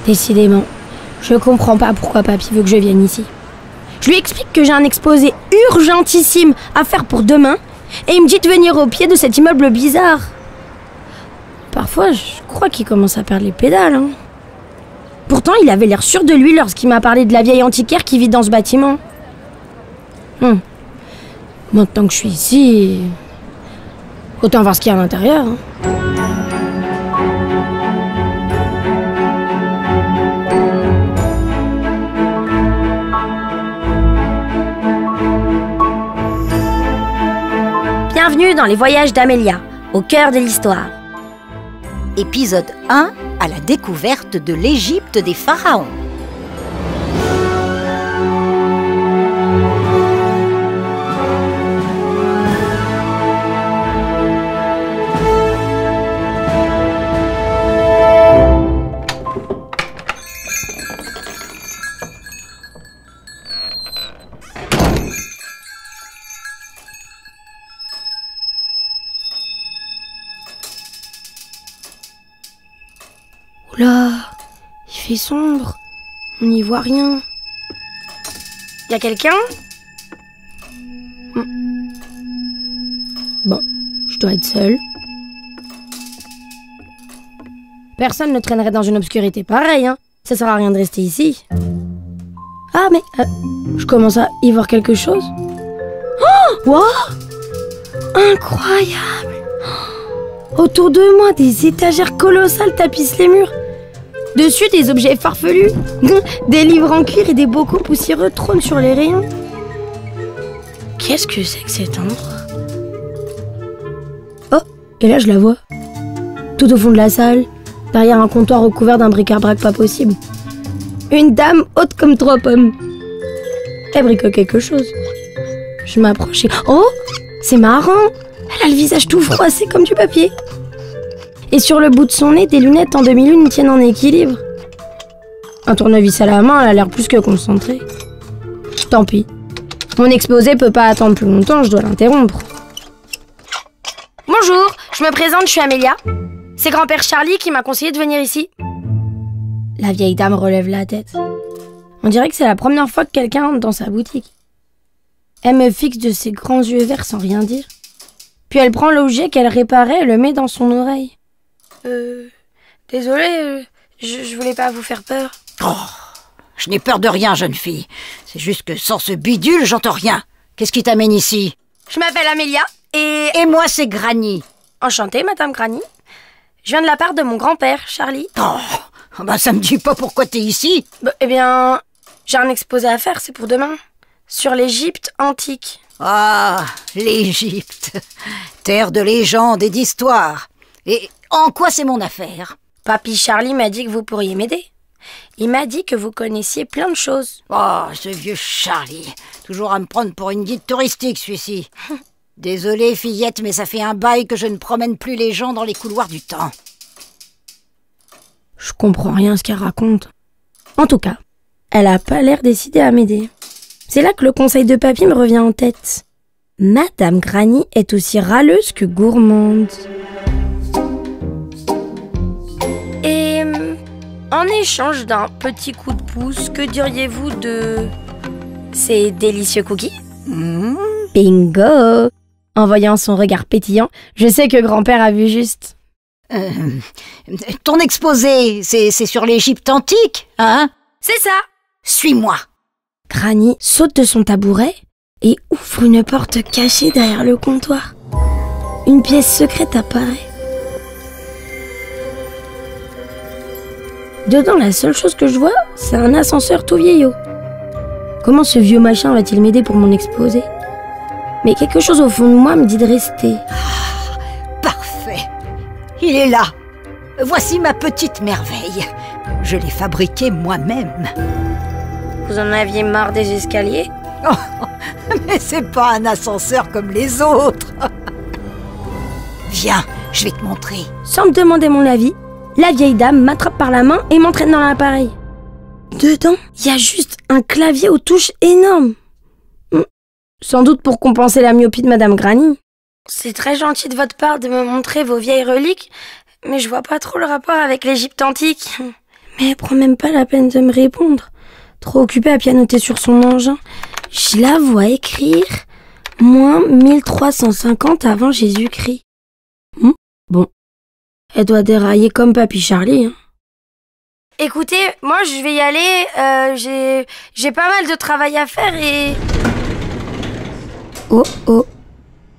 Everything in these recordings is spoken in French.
Décidément, je comprends pas pourquoi papy veut que je vienne ici. Je lui explique que j'ai un exposé urgentissime à faire pour demain et il me dit de venir au pied de cet immeuble bizarre. Parfois, je crois qu'il commence à perdre les pédales. Hein. Pourtant, il avait l'air sûr de lui lorsqu'il m'a parlé de la vieille antiquaire qui vit dans ce bâtiment. Maintenant que je suis ici, autant voir ce qu'il y a à l'intérieur. Hein. Bienvenue dans les voyages d'Amélia, au cœur de l'histoire. Épisode 1, à la découverte de l'Égypte des pharaons. Oula, il fait sombre, on n'y voit rien. Y a quelqu'un? Bon, je dois être seule. Personne ne traînerait dans une obscurité pareille, hein. Ça sert à rien de rester ici. Ah, mais je commence à y voir quelque chose. Oh, wow, incroyable! Autour de moi, des étagères colossales tapissent les murs. Dessus, des objets farfelus, des livres en cuir et des bocaux poussiéreux trônent sur les rayons. Qu'est-ce que c'est que cet endroit? Oh, et là je la vois. Tout au fond de la salle, derrière un comptoir recouvert d'un bric-à-brac pas possible. Une dame haute comme 3 pommes. Elle bricote quelque chose. Je m'approche et... Oh, c'est marrant! Elle a le visage tout froissé comme du papier. Et sur le bout de son nez, des lunettes en demi-lune tiennent en équilibre. Un tournevis à la main, elle a l'air plus que concentrée. Tant pis. Mon exposé peut pas attendre plus longtemps, je dois l'interrompre. Bonjour, je me présente, je suis Amélia. C'est grand-père Charlie qui m'a conseillé de venir ici. La vieille dame relève la tête. On dirait que c'est la première fois que quelqu'un entre dans sa boutique. Elle me fixe de ses grands yeux verts sans rien dire. Puis elle prend l'objet qu'elle réparait et le met dans son oreille. Désolée, je voulais pas vous faire peur. Oh, je n'ai peur de rien, jeune fille. C'est juste que sans ce bidule, j'entends rien. Qu'est-ce qui t'amène ici? Je m'appelle Amélia et... Et moi, c'est Granny. Enchantée, Madame Granny. Je viens de la part de mon grand-père, Charlie. Oh, bah ça me dit pas pourquoi t'es ici. Eh bien, j'ai un exposé à faire, c'est pour demain. Sur l'Égypte antique. Ah, l'Égypte. Terre de légendes et d'histoire. Et en quoi c'est mon affaire? Papy Charlie m'a dit que vous pourriez m'aider. Il m'a dit que vous connaissiez plein de choses. Oh, ce vieux Charlie. Toujours à me prendre pour une guide touristique, celui-ci. Désolée, fillette, mais ça fait un bail que je ne promène plus les gens dans les couloirs du temps. Je comprends rien à ce qu'elle raconte. En tout cas, elle a pas l'air décidée à m'aider. C'est là que le conseil de papy me revient en tête. Madame Granny est aussi râleuse que gourmande. Et en échange d'un petit coup de pouce, que diriez-vous de ces délicieux cookies? Bingo! En voyant son regard pétillant, je sais que grand-père a vu juste. Ton exposé, c'est sur l'Égypte antique, hein? C'est ça! Suis-moi! Granny saute de son tabouret et ouvre une porte cachée derrière le comptoir. Une pièce secrète apparaît. Dedans, la seule chose que je vois, c'est un ascenseur tout vieillot. Comment ce vieux machin va-t-il m'aider pour mon exposé? Mais quelque chose au fond de moi me dit de rester. Ah, parfait! Il est là! Voici ma petite merveille. Je l'ai fabriquée moi-même. Vous en aviez marre des escaliers? Oh, mais c'est pas un ascenseur comme les autres. Viens, je vais te montrer. Sans me demander mon avis, la vieille dame m'attrape par la main et m'entraîne dans l'appareil. Dedans, il y a juste un clavier aux touches énorme. Sans doute pour compenser la myopie de Madame Granny. C'est très gentil de votre part de me montrer vos vieilles reliques, mais je vois pas trop le rapport avec l'Égypte antique. Mais elle prend même pas la peine de me répondre. Trop occupée à pianoter sur son engin. Je la vois écrire moins 1350 avant Jésus-Christ. Bon, elle doit dérailler comme Papy Charlie. Écoutez, moi je vais y aller. J'ai pas mal de travail à faire et... Oh.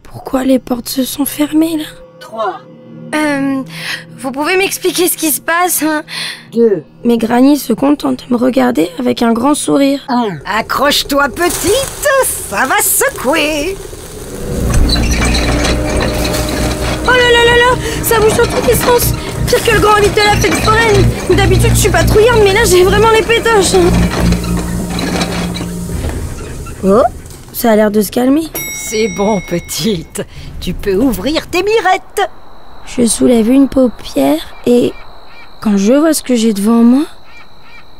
Pourquoi les portes se sont fermées là? 3. Vous pouvez m'expliquer ce qui se passe? 2. Mais Granny se contente de me regarder avec un grand sourire. 1. Accroche-toi, petite, ça va secouer. Oh là, ça bouge dans tous les sens. Pire que le grand mythe de la fête foraine. D'habitude, je suis patrouillarde, mais là, j'ai vraiment les pétoches. Oh, ça a l'air de se calmer. C'est bon, petite. Tu peux ouvrir tes mirettes. Je soulève une paupière et quand je vois ce que j'ai devant moi,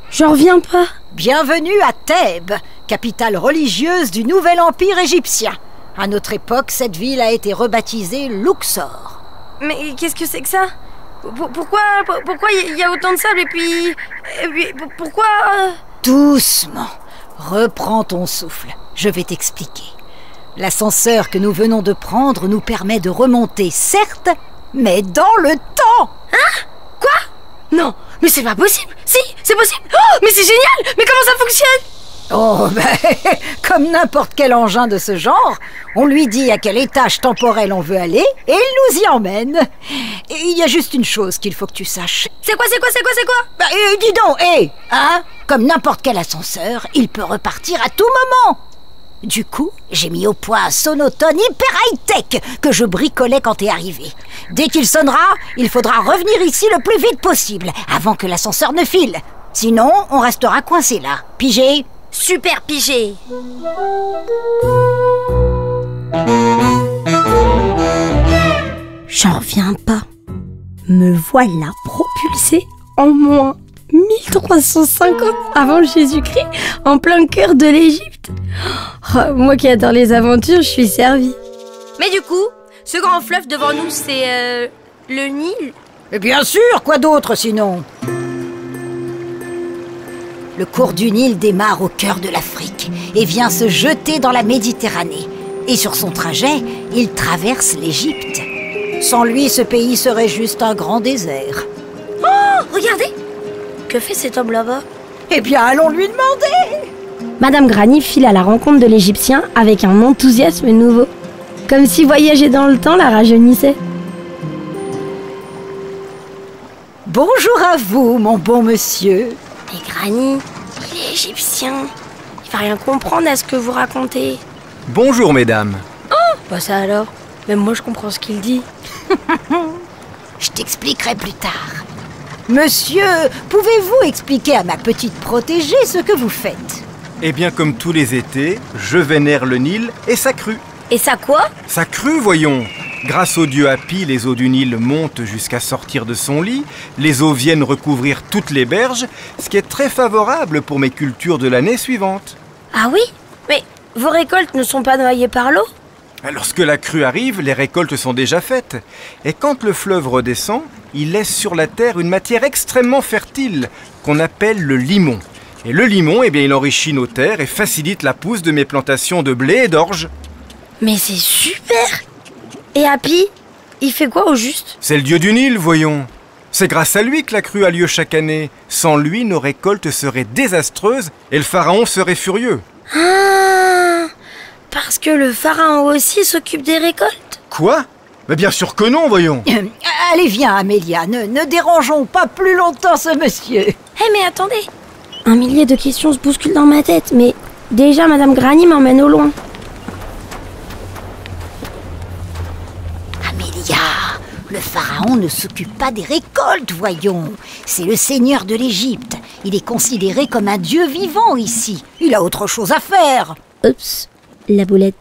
j'en reviens pas. Bienvenue à Thèbes, capitale religieuse du nouvel empire égyptien. À notre époque, cette ville a été rebaptisée Luxor. Mais qu'est-ce que c'est que ça? Pourquoi il y a autant de sable et puis pourquoi... Doucement, reprends ton souffle, je vais t'expliquer. L'ascenseur que nous venons de prendre nous permet de remonter, certes, mais dans le temps. Hein? Quoi? Non, mais c'est pas possible. Si, c'est possible. Oh, mais c'est génial. Mais comment ça fonctionne? Oh, ben, comme n'importe quel engin de ce genre, on lui dit à quel étage temporel on veut aller et il nous y emmène. Et il y a juste une chose qu'il faut que tu saches. C'est quoi? Bah, dis donc, hein? Comme n'importe quel ascenseur, il peut repartir à tout moment. Du coup, j'ai mis au point un sonotone hyper high-tech que je bricolais quand t'es arrivé. Dès qu'il sonnera, il faudra revenir ici le plus vite possible, avant que l'ascenseur ne file. Sinon, on restera coincé là. Pigé? Super pigé. J'en reviens pas. Me voilà propulsée en moins 1350 avant Jésus-Christ, en plein cœur de l'Égypte. Oh, moi qui adore les aventures, je suis servie. Mais du coup, ce grand fleuve devant nous, c'est le Nil? Et bien sûr, quoi d'autre sinon? Le cours du Nil démarre au cœur de l'Afrique et vient se jeter dans la Méditerranée. Et sur son trajet, il traverse l'Égypte. Sans lui, ce pays serait juste un grand désert. Oh, regardez! Que fait cet homme là-bas? Eh bien, allons lui demander! Madame Granny file à la rencontre de l'Égyptien avec un enthousiasme nouveau. Comme si voyager dans le temps la rajeunissait. Bonjour à vous, mon bon monsieur. Mais Granny, il est égyptien. Il va rien comprendre à ce que vous racontez. Bonjour, mesdames. Oh, bah ça alors. Même moi, je comprends ce qu'il dit. Je t'expliquerai plus tard. Monsieur, pouvez-vous expliquer à ma petite protégée ce que vous faites? Eh bien, comme tous les étés, je vénère le Nil et sa crue. Et ça quoi? Sa crue, voyons. Grâce au dieu Hapi, les eaux du Nil montent jusqu'à sortir de son lit. Les eaux viennent recouvrir toutes les berges, ce qui est très favorable pour mes cultures de l'année suivante. Ah oui? Mais vos récoltes ne sont pas noyées par l'eau? Lorsque la crue arrive, les récoltes sont déjà faites. Et quand le fleuve redescend, il laisse sur la terre une matière extrêmement fertile qu'on appelle le limon. Et le limon, eh bien, il enrichit nos terres et facilite la pousse de mes plantations de blé et d'orge. Mais c'est super! Et Hapi, il fait quoi au juste? C'est le dieu du Nil, voyons. C'est grâce à lui que la crue a lieu chaque année. Sans lui, nos récoltes seraient désastreuses et le pharaon serait furieux. Ah! Parce que le pharaon aussi s'occupe des récoltes? Quoi? Mais bien sûr que non, voyons. Allez, viens, Amélia, ne dérangeons pas plus longtemps ce monsieur. Mais attendez! Un millier de questions se bousculent dans ma tête, mais déjà Madame Granny m'emmène au loin. Amélia, le pharaon ne s'occupe pas des récoltes, voyons. C'est le seigneur de l'Égypte. Il est considéré comme un dieu vivant ici. Il a autre chose à faire. Oups, la boulette.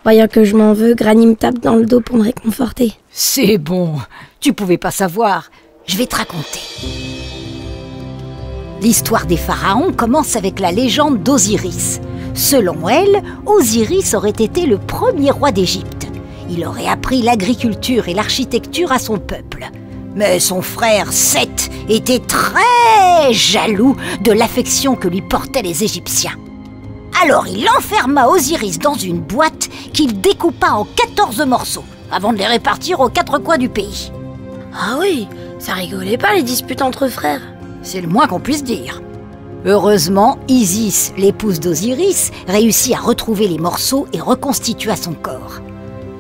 Voyant que je m'en veux, Granny me tape dans le dos pour me réconforter. C'est bon, tu pouvais pas savoir. Je vais te raconter. L'histoire des pharaons commence avec la légende d'Osiris. Selon elle, Osiris aurait été le premier roi d'Égypte. Il aurait appris l'agriculture et l'architecture à son peuple. Mais son frère Seth était très jaloux de l'affection que lui portaient les Égyptiens. Alors il enferma Osiris dans une boîte qu'il découpa en 14 morceaux, avant de les répartir aux 4 coins du pays. Ah oui, ça rigolait pas les disputes entre frères. C'est le moins qu'on puisse dire. Heureusement, Isis, l'épouse d'Osiris, réussit à retrouver les morceaux et reconstitua son corps.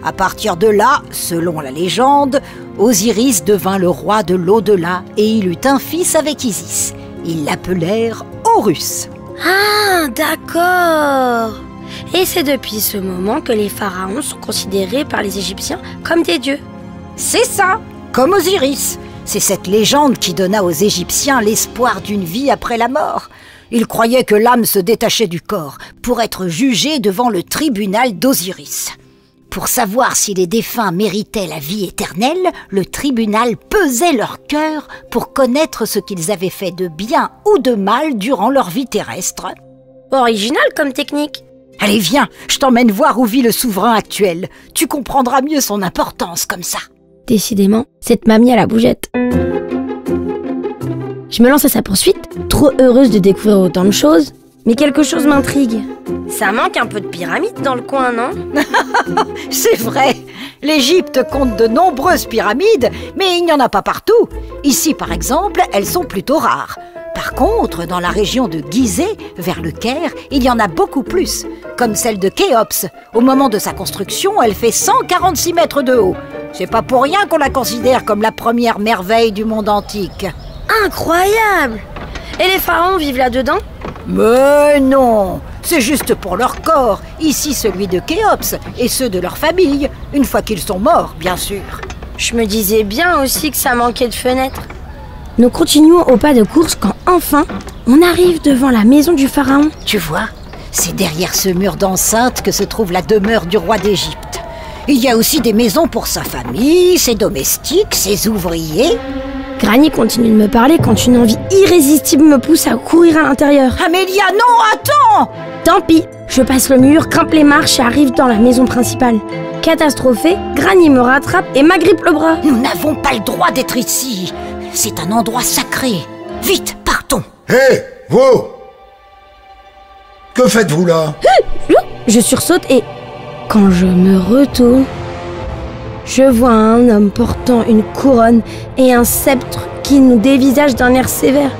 À partir de là, selon la légende, Osiris devint le roi de l'au-delà et il eut un fils avec Isis. Ils l'appelèrent Horus. Ah, d'accord. Et c'est depuis ce moment que les pharaons sont considérés par les Égyptiens comme des dieux. C'est ça, comme Osiris. C'est cette légende qui donna aux Égyptiens l'espoir d'une vie après la mort. Ils croyaient que l'âme se détachait du corps pour être jugée devant le tribunal d'Osiris. Pour savoir si les défunts méritaient la vie éternelle, le tribunal pesait leur cœur pour connaître ce qu'ils avaient fait de bien ou de mal durant leur vie terrestre. Original comme technique. Allez, viens, je t'emmène voir où vit le souverain actuel. Tu comprendras mieux son importance comme ça. Décidément, cette mamie à la bougette. Je me lance à sa poursuite, trop heureuse de découvrir autant de choses, mais quelque chose m'intrigue. Ça manque un peu de pyramides dans le coin, non? C'est vrai, l'Égypte compte de nombreuses pyramides, mais il n'y en a pas partout. Ici, par exemple, elles sont plutôt rares. Par contre, dans la région de Gizeh, vers le Caire, il y en a beaucoup plus, comme celle de Khéops. Au moment de sa construction, elle fait 146 mètres de haut. C'est pas pour rien qu'on la considère comme la première merveille du monde antique. Incroyable! Et les pharaons vivent là-dedans? Mais non! C'est juste pour leur corps, ici celui de Khéops, et ceux de leur famille, une fois qu'ils sont morts, bien sûr. Je me disais bien aussi que ça manquait de fenêtres. Nous continuons au pas de course quand enfin, on arrive devant la maison du pharaon. Tu vois, c'est derrière ce mur d'enceinte que se trouve la demeure du roi d'Égypte. Il y a aussi des maisons pour sa famille, ses domestiques, ses ouvriers. Granny continue de me parler quand une envie irrésistible me pousse à courir à l'intérieur. Amélia, non, attends! Tant pis, je passe le mur, grimpe les marches et arrive dans la maison principale. Catastrophée, Granny me rattrape et m'agrippe le bras. Nous n'avons pas le droit d'être ici. C'est un endroit sacré. Vite, partons. Hé, vous! Que faites-vous là? Je sursaute et, quand je me retourne, je vois un homme portant une couronne et un sceptre qui nous dévisage d'un air sévère.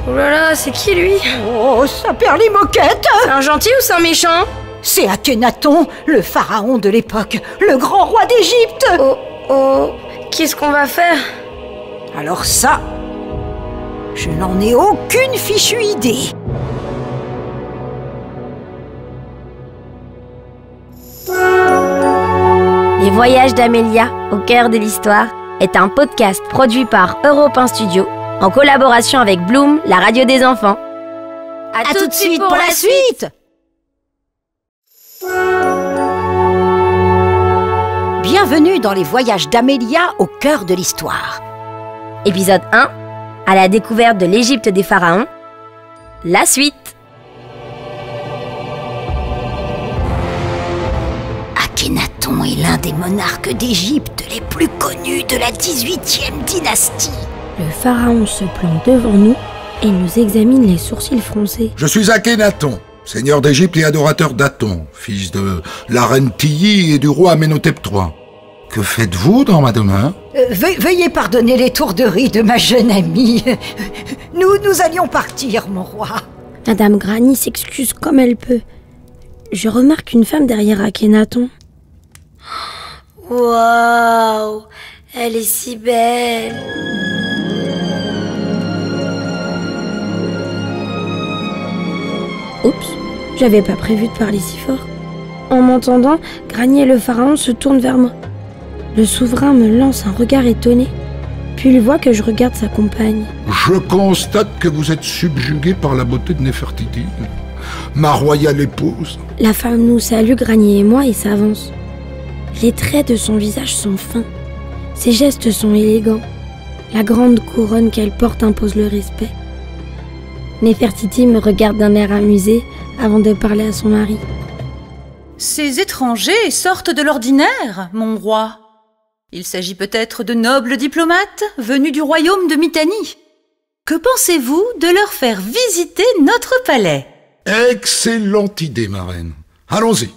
Oh là là, c'est qui lui? Oh, ça perd les moquettes. C'est un gentil ou c'est un méchant? C'est Akhenaton, le pharaon de l'époque, le grand roi d'Égypte. Oh, qu'est-ce qu'on va faire? Alors ça, je n'en ai aucune fichue idée. Les voyages d'Amélia, au cœur de l'histoire, est un podcast produit par Europe 1 Studio, en collaboration avec Bloom, la radio des enfants. À tout de suite pour la suite. Bienvenue dans les voyages d'Amélia au cœur de l'histoire. Épisode 1, à la découverte de l'Égypte des pharaons. La suite. Akhenaton est l'un des monarques d'Égypte les plus connus de la 18e dynastie. Le pharaon se plante devant nous et nous examine les sourcils froncés. Je suis Akhenaton, seigneur d'Égypte et adorateur d'Aton, fils de la reine Tiyi et du roi Amenhotep III. Que faites-vous dans ma demeure? Veuillez pardonner l'étourderie de ma jeune amie. Nous allions partir, mon roi. Madame Granny s'excuse comme elle peut. Je remarque une femme derrière Akhenaton. Waouh, elle est si belle. Oups, j'avais pas prévu de parler si fort. En m'entendant, Granny et le pharaon se tournent vers moi. Le souverain me lance un regard étonné, puis il voit que je regarde sa compagne. Je constate que vous êtes subjugué par la beauté de Néfertiti, ma royale épouse. La femme nous salue, Granny et moi, et s'avance. Les traits de son visage sont fins. Ses gestes sont élégants. La grande couronne qu'elle porte impose le respect. Néfertiti me regarde d'un air amusé avant de parler à son mari. Ces étrangers sortent de l'ordinaire, mon roi. Il s'agit peut-être de nobles diplomates venus du royaume de Mitanni. Que pensez-vous de leur faire visiter notre palais? Excellente idée, ma reine. Allons-y.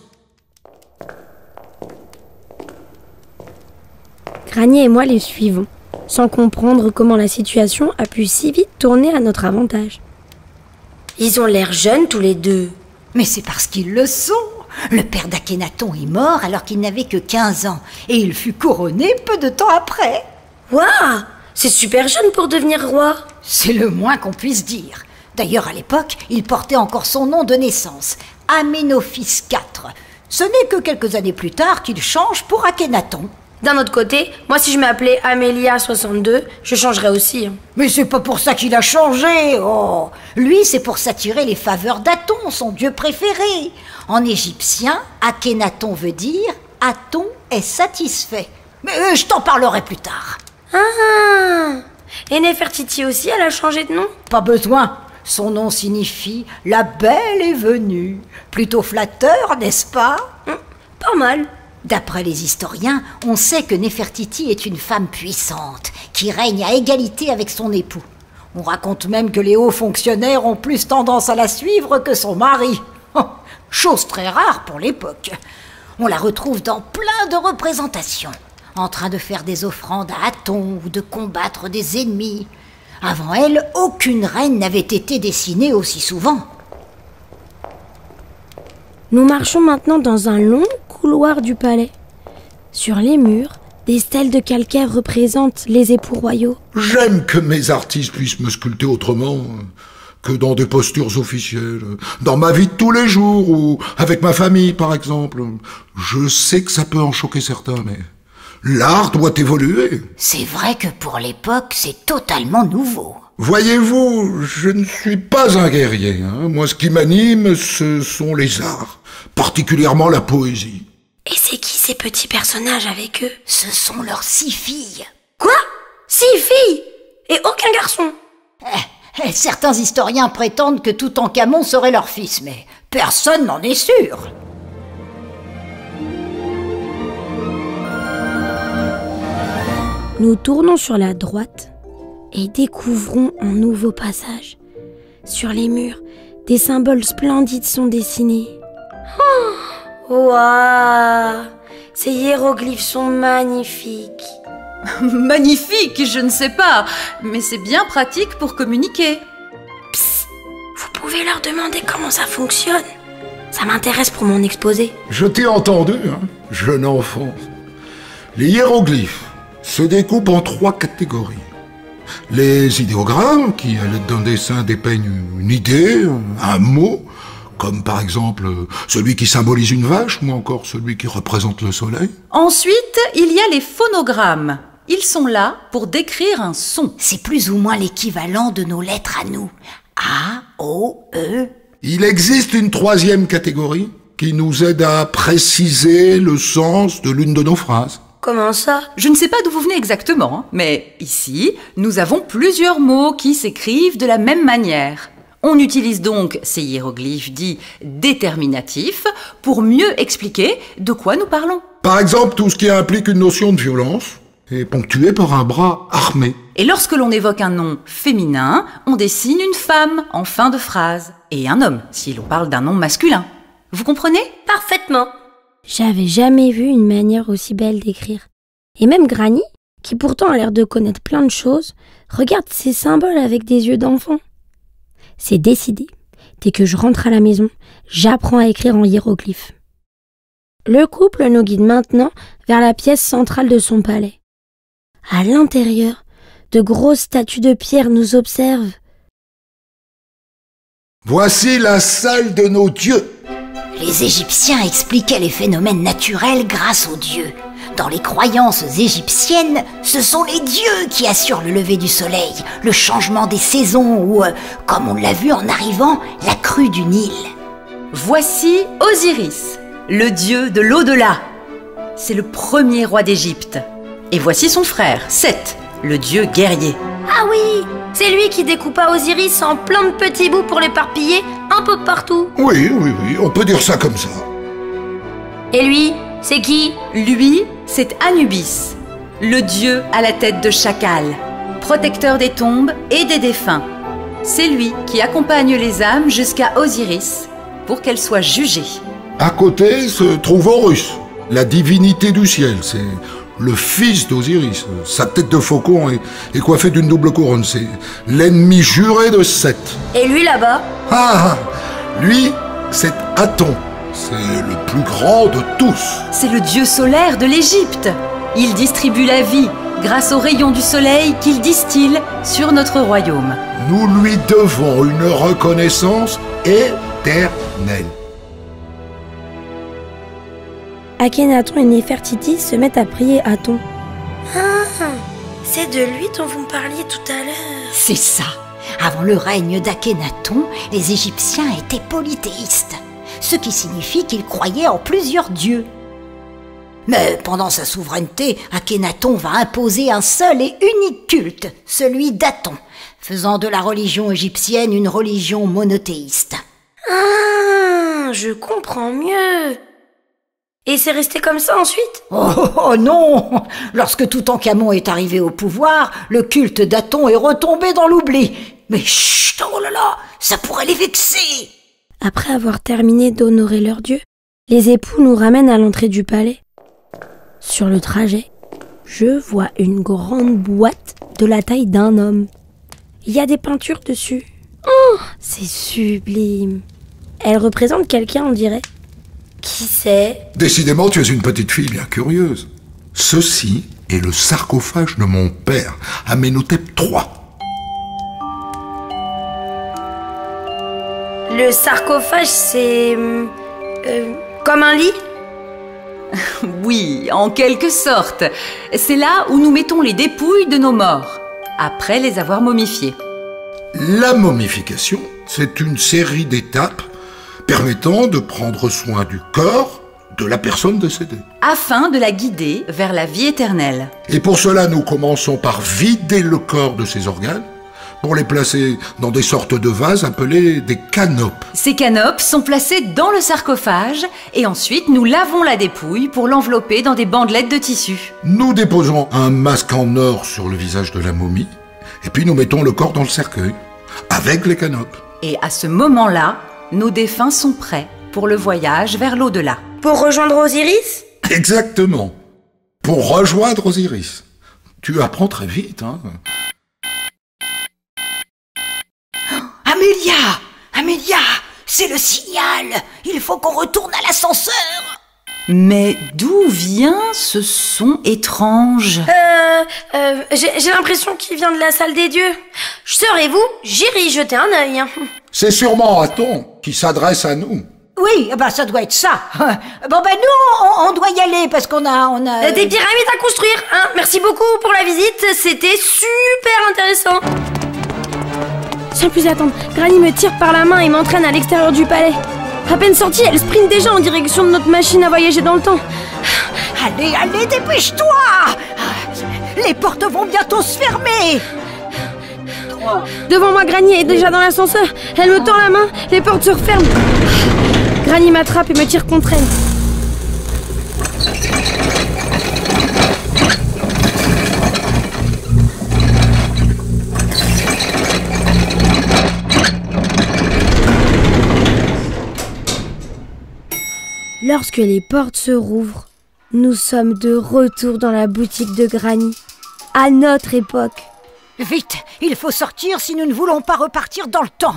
Granier et moi les suivons, sans comprendre comment la situation a pu si vite tourner à notre avantage. Ils ont l'air jeunes tous les deux. Mais c'est parce qu'ils le sont. Le père d'Akhénaton est mort alors qu'il n'avait que 15 ans, et il fut couronné peu de temps après. Waouh! C'est super jeune pour devenir roi. C'est le moins qu'on puisse dire. D'ailleurs, à l'époque, il portait encore son nom de naissance, Aménophis IV. Ce n'est que quelques années plus tard qu'il change pour Akhénaton. D'un autre côté, moi si je m'appelais Amélia 62, je changerais aussi. Mais c'est pas pour ça qu'il a changé, oh. Lui, c'est pour s'attirer les faveurs d'Aton, son dieu préféré. En égyptien, Akhénaton veut dire « Aton est satisfait ». Mais je t'en parlerai plus tard. Ah! Et Néfertiti aussi, elle a changé de nom? Pas besoin. Son nom signifie « La belle est venue ». Plutôt flatteur, n'est-ce pas? Pas mal. D'après les historiens, on sait que Néfertiti est une femme puissante, qui règne à égalité avec son époux. On raconte même que les hauts fonctionnaires ont plus tendance à la suivre que son mari. Chose très rare pour l'époque. On la retrouve dans plein de représentations, en train de faire des offrandes à Aton ou de combattre des ennemis. Avant elle, aucune reine n'avait été dessinée aussi souvent. Nous marchons maintenant dans un long couloir du palais. Sur les murs, des stèles de calcaire représentent les époux royaux. J'aime que mes artistes puissent me sculpter autrement que dans des postures officielles, dans ma vie de tous les jours ou avec ma famille, par exemple. Je sais que ça peut en choquer certains, mais l'art doit évoluer. C'est vrai que pour l'époque, c'est totalement nouveau. Voyez-vous, je ne suis pas un guerrier. Moi, ce qui m'anime, ce sont les arts, particulièrement la poésie. Et c'est qui ces petits personnages avec eux? Ce sont leurs 6 filles. Quoi? 6 filles? Et aucun garçon? Certains historiens prétendent que Toutankhamon serait leur fils, mais personne n'en est sûr. Nous tournons sur la droite et découvrons un nouveau passage. Sur les murs, des symboles splendides sont dessinés. Oh, waouh! Ces hiéroglyphes sont magnifiques. Magnifique, je ne sais pas, mais c'est bien pratique pour communiquer. Psst, vous pouvez leur demander comment ça fonctionne. Ça m'intéresse pour mon exposé. Je t'ai entendu, jeune enfant. Les hiéroglyphes se découpent en 3 catégories. Les idéogrammes, qui à l'aide d'un dessin dépeignent une idée, un mot, comme par exemple celui qui symbolise une vache ou encore celui qui représente le soleil. Ensuite, il y a les phonogrammes. Ils sont là pour décrire un son. C'est plus ou moins l'équivalent de nos lettres à nous. A, O, E. Il existe une 3e catégorie qui nous aide à préciser le sens de l'une de nos phrases. Comment ça? Je ne sais pas d'où vous venez exactement, mais ici, nous avons plusieurs mots qui s'écrivent de la même manière. On utilise donc ces hiéroglyphes dits déterminatifs pour mieux expliquer de quoi nous parlons. Par exemple, tout ce qui implique une notion de violence est ponctué par un bras armé. Et lorsque l'on évoque un nom féminin, on dessine une femme en fin de phrase, et un homme si l'on parle d'un nom masculin. Vous comprenez? Parfaitement. J'avais jamais vu une manière aussi belle d'écrire. Et même Granny, qui pourtant a l'air de connaître plein de choses, regarde ces symboles avec des yeux d'enfant. C'est décidé. Dès que je rentre à la maison, j'apprends à écrire en hiéroglyphes. Le couple nous guide maintenant vers la pièce centrale de son palais. À l'intérieur, de grosses statues de pierre nous observent. Voici la salle de nos dieux. Les Égyptiens expliquaient les phénomènes naturels grâce aux dieux. Dans les croyances égyptiennes, ce sont les dieux qui assurent le lever du soleil, le changement des saisons ou, comme on l'a vu en arrivant, la crue du Nil. Voici Osiris, le dieu de l'au-delà. C'est le premier roi d'Égypte. Et voici son frère, Seth, le dieu guerrier. Ah oui, c'est lui qui découpa Osiris en plein de petits bouts pour l'éparpiller un peu partout. Oui, on peut dire ça comme ça. Et lui, c'est qui? Lui, c'est Anubis. le dieu à la tête de chacal, protecteur des tombes et des défunts. C'est lui qui accompagne les âmes jusqu'à Osiris pour qu'elles soient jugées. À côté se trouve Horus, la divinité du ciel. C'est le fils d'Osiris. Sa tête de faucon est coiffée d'une double couronne. C'est l'ennemi juré de Seth. Et lui là-bas? Lui, c'est Aton. C'est le plus grand de tous. C'est le dieu solaire de l'Égypte. Il distribue la vie grâce aux rayons du soleil qu'il distille sur notre royaume. Nous lui devons une reconnaissance éternelle. Akhenaton et Néfertiti se mettent à prier Aton. C'est de lui dont vous me parliez tout à l'heure. C'est ça. Avant le règne d'Akhenaton, les Égyptiens étaient polythéistes, ce qui signifie qu'ils croyaient en plusieurs dieux. Mais pendant sa souveraineté, Akhenaton va imposer un seul et unique culte, celui d'Aton, faisant de la religion égyptienne une religion monothéiste. Je comprends mieux. Et c'est resté comme ça ensuite? Oh non! Lorsque Toutankhamon est arrivé au pouvoir, le culte d'Aton est retombé dans l'oubli. Mais chut, oh là là, ça pourrait les vexer! Après avoir terminé d'honorer leur dieu, les époux nous ramènent à l'entrée du palais. Sur le trajet, je vois une grande boîte de la taille d'un homme. Il y a des peintures dessus. Oh, c'est sublime. Elle représente quelqu'un, on dirait. Qui c'est? Décidément, tu es une petite fille bien curieuse. Ceci est le sarcophage de mon père, Amenhotep III. Le sarcophage, c'est... comme un lit? Oui, en quelque sorte. C'est là où nous mettons les dépouilles de nos morts, après les avoir momifiés. La momification, c'est une série d'étapes permettant de prendre soin du corps de la personne décédée. Afin de la guider vers la vie éternelle. Et pour cela, nous commençons par vider le corps de ses organes pour les placer dans des sortes de vases appelés des canopes. Ces canopes sont placées dans le sarcophage et ensuite nous lavons la dépouille pour l'envelopper dans des bandelettes de tissu. Nous déposons un masque en or sur le visage de la momie et puis nous mettons le corps dans le cercueil avec les canopes. Et à ce moment-là, nos défunts sont prêts pour le voyage vers l'au-delà. Pour rejoindre Osiris? Exactement. Pour rejoindre Osiris. Tu apprends très vite, hein. Amélia, c'est le signal. Il faut qu'on retourne à l'ascenseur. Mais d'où vient ce son étrange? J'ai l'impression qu'il vient de la salle des dieux. Serez-vous? J'irai y jeter un œil. C'est sûrement Aton qui s'adresse à nous. Oui, ça doit être ça. Bon, nous, on doit y aller parce qu'on a... Des pyramides à construire, hein. Merci beaucoup pour la visite, c'était super intéressant. Sans plus attendre, Granny me tire par la main et m'entraîne à l'extérieur du palais. À peine sortie, elle sprint déjà en direction de notre machine à voyager dans le temps. Allez, dépêche-toi! Les portes vont bientôt se fermer. Devant moi, Granny est déjà dans l'ascenseur. Elle me tend la main, les portes se referment. Granny m'attrape et me tire contre elle. Lorsque les portes se rouvrent, nous sommes de retour dans la boutique de Granny, à notre époque. Vite, il faut sortir si nous ne voulons pas repartir dans le temps.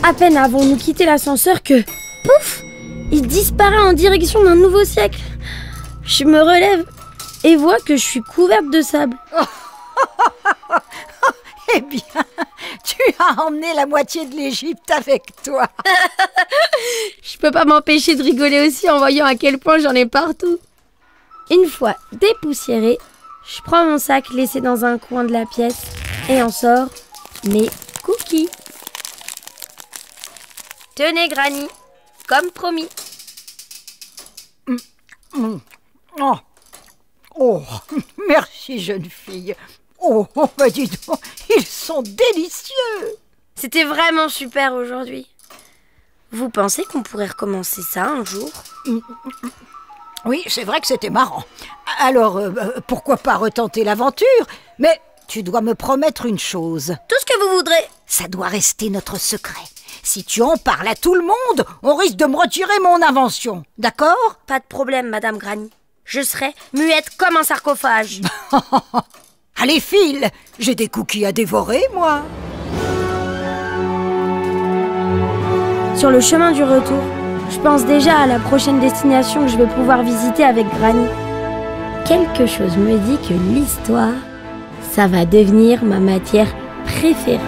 À peine avons-nous quitté l'ascenseur que, pouf, il disparaît en direction d'un nouveau siècle. Je me relève et vois que je suis couverte de sable. Eh bien, tu as emmené la moitié de l'Égypte avec toi. Je peux pas m'empêcher de rigoler aussi en voyant à quel point j'en ai partout. Une fois dépoussiérée, je prends mon sac laissé dans un coin de la pièce et en sors mes cookies. Tenez, Granny, comme promis. Oh, merci, jeune fille. Oh, dis donc, ils sont délicieux. C'était vraiment super aujourd'hui. Vous pensez qu'on pourrait recommencer ça un jour? Oui, c'est vrai que c'était marrant. Alors, pourquoi pas retenter l'aventure? Mais tu dois me promettre une chose. Tout ce que vous voudrez. Ça doit rester notre secret. Si tu en parles à tout le monde, on risque de me retirer mon invention. D'accord? Pas de problème, Madame Granny. Je serai muette comme un sarcophage. Allez, file! J'ai des cookies à dévorer, moi. Sur le chemin du retour, je pense déjà à la prochaine destination que je vais pouvoir visiter avec Granny. Quelque chose me dit que l'histoire, ça va devenir ma matière préférée.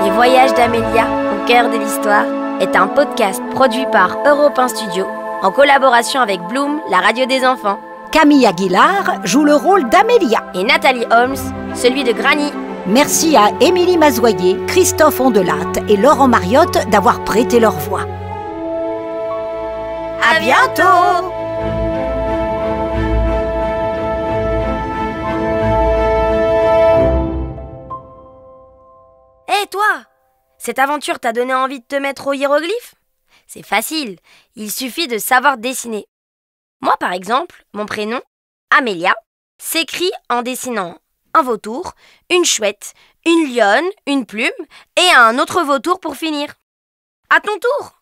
Les voyages d'Amélia, au cœur de l'histoire, est un podcast produit par Europe 1 Studio, en collaboration avec Bloom, la radio des enfants. Camille Aguilar joue le rôle d'Amélia. Et Nathalie Holmes, celui de Granny. Merci à Émilie Mazoyer, Christophe Ondelatte et Laurent Mariotte d'avoir prêté leur voix. À bientôt! Hé toi! Cette aventure t'a donné envie de te mettre aux hiéroglyphes? C'est facile, il suffit de savoir dessiner. Moi par exemple, mon prénom, Amélia, s'écrit en dessinant un vautour, une chouette, une lionne, une plume et un autre vautour pour finir. À ton tour!